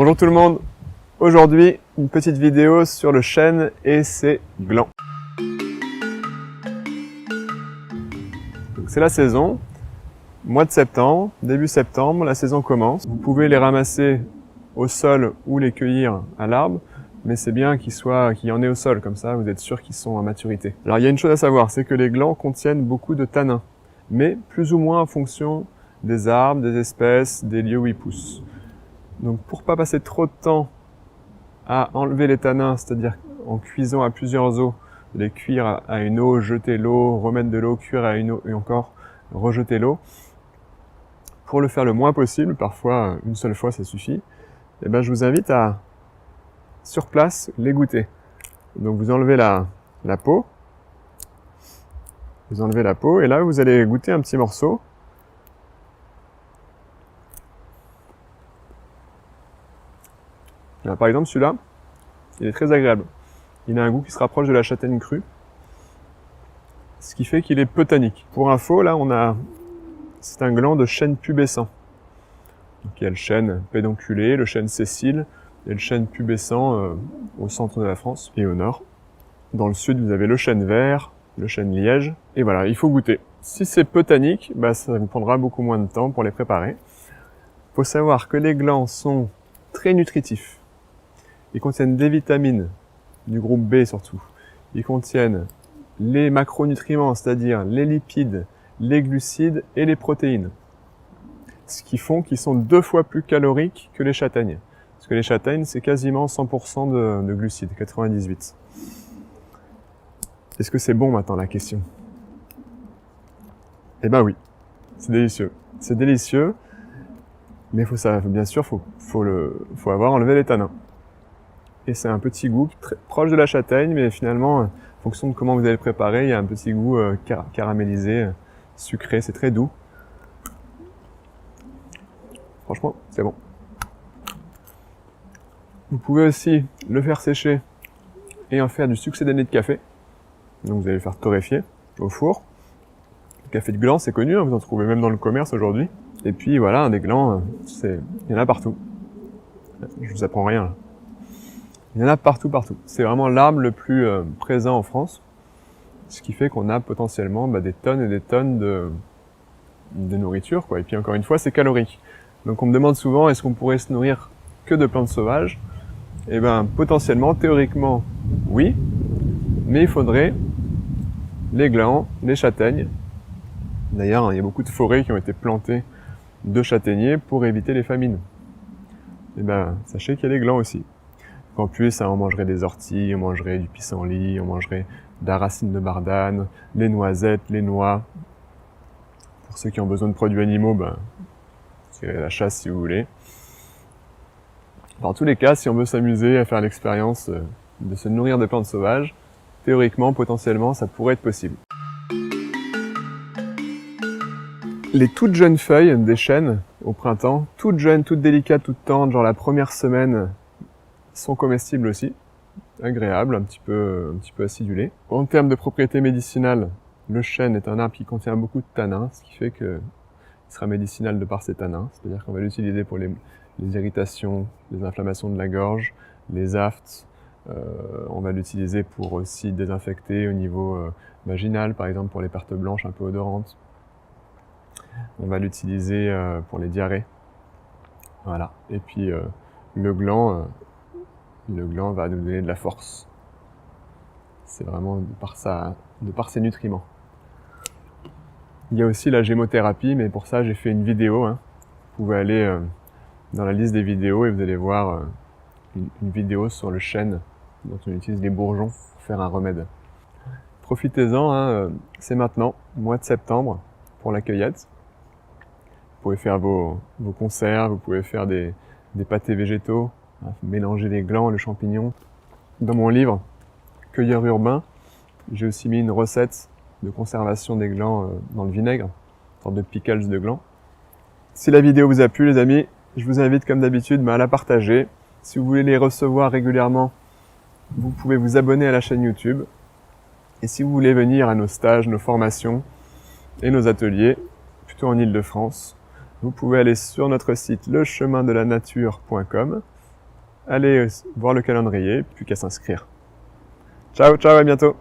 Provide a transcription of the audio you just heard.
Bonjour tout le monde, aujourd'hui une petite vidéo sur le chêne et ses glands. C'est la saison, mois de septembre, début septembre, la saison commence. Vous pouvez les ramasser au sol ou les cueillir à l'arbre, mais c'est bien qu'il y en ait au sol, comme ça vous êtes sûr qu'ils sont à maturité. Alors il y a une chose à savoir, c'est que les glands contiennent beaucoup de tanins, mais plus ou moins en fonction des arbres, des espèces, des lieux où ils poussent. Donc pour pas passer trop de temps à enlever les tanins, c'est-à-dire en cuisant à plusieurs eaux, les cuire à une eau, jeter l'eau, remettre de l'eau, cuire à une eau et encore rejeter l'eau, pour le faire le moins possible, parfois une seule fois ça suffit, et ben je vous invite à, sur place, les goûter. Donc vous enlevez la peau, et là vous allez goûter un petit morceau. Là, par exemple celui-là, il est très agréable. Il a un goût qui se rapproche de la châtaigne crue, ce qui fait qu'il est peu tannique. Pour info, là c'est un gland de chêne pubescent. Donc il y a le chêne pédonculé, le chêne sessile, et le chêne pubescent au centre de la France et au nord. Dans le sud, vous avez le chêne vert, le chêne liège, et voilà, il faut goûter. Si c'est peu tannique, ça vous prendra beaucoup moins de temps pour les préparer. Il faut savoir que les glands sont très nutritifs. Ils contiennent des vitamines, du groupe B surtout. Ils contiennent les macronutriments, c'est-à-dire les lipides, les glucides et les protéines. Ce qui font qu'ils sont 2 fois plus caloriques que les châtaignes. Parce que les châtaignes, c'est quasiment 100% de glucides, 98. Est-ce que c'est bon maintenant, la question? Eh ben oui, c'est délicieux. C'est délicieux, mais bien sûr, faut avoir enlevé les tanins. Et c'est un petit goût très proche de la châtaigne, mais finalement, en fonction de comment vous allez le préparer, il y a un petit goût caramélisé, sucré, c'est très doux. Franchement, c'est bon. Vous pouvez aussi le faire sécher et en faire du succédané de café. Donc vous allez le faire torréfier au four. Le café de gland, c'est connu, vous en trouvez même dans le commerce aujourd'hui. Et puis voilà, des glands, il y en a partout. Je vous apprends rien là. Il y en a partout. C'est vraiment l'arbre le plus présent en France, ce qui fait qu'on a potentiellement des tonnes et des tonnes de nourriture, quoi. Et puis encore une fois, c'est calorique. Donc on me demande souvent, est-ce qu'on pourrait se nourrir que de plantes sauvages? Eh ben, potentiellement, théoriquement, oui, mais il faudrait les glands, les châtaignes. D'ailleurs, il y a beaucoup de forêts qui ont été plantées de châtaigniers pour éviter les famines. Eh ben, sachez qu'il y a les glands aussi. En plus, on mangerait des orties, on mangerait du pissenlit, on mangerait de la racine de bardane, les noisettes, les noix. Pour ceux qui ont besoin de produits animaux, c'est la chasse si vous voulez. Dans tous les cas, si on veut s'amuser à faire l'expérience de se nourrir de plantes sauvages, théoriquement, potentiellement, ça pourrait être possible. Les toutes jeunes feuilles des chênes au printemps, toutes jeunes, toutes délicates, toutes tendres, genre la première semaine, sont comestibles aussi, agréables, un petit peu acidulés. En termes de propriétés médicinales, le chêne est un arbre qui contient beaucoup de tanins, ce qui fait qu'il sera médicinal de par ses tanins, c'est-à-dire qu'on va l'utiliser pour les irritations, les inflammations de la gorge, les aftes, on va l'utiliser pour aussi désinfecter au niveau vaginal, par exemple pour les pertes blanches un peu odorantes. On va l'utiliser pour les diarrhées. Voilà. Et puis le gland va nous donner de la force. C'est vraiment de par ses nutriments. Il y a aussi la gémothérapie, mais pour ça j'ai fait une vidéo. Vous pouvez aller dans la liste des vidéos et vous allez voir une vidéo sur le chêne dont on utilise les bourgeons pour faire un remède. Profitez-en, c'est maintenant, mois de septembre, pour la cueillette. Vous pouvez faire vos conserves, vous pouvez faire des pâtés végétaux, mélanger les glands, le champignon. Dans mon livre Cueilleur urbain, j'ai aussi mis une recette de conservation des glands dans le vinaigre, une sorte de pickles de glands. Si la vidéo vous a plu les amis, je vous invite comme d'habitude à la partager. Si vous voulez les recevoir régulièrement, vous pouvez vous abonner à la chaîne YouTube. Et si vous voulez venir à nos stages, nos formations et nos ateliers, plutôt en Île-de-France, vous pouvez aller sur notre site lechemindelaNature.com allez voir le calendrier, plus qu'à s'inscrire. Ciao, ciao, à bientôt.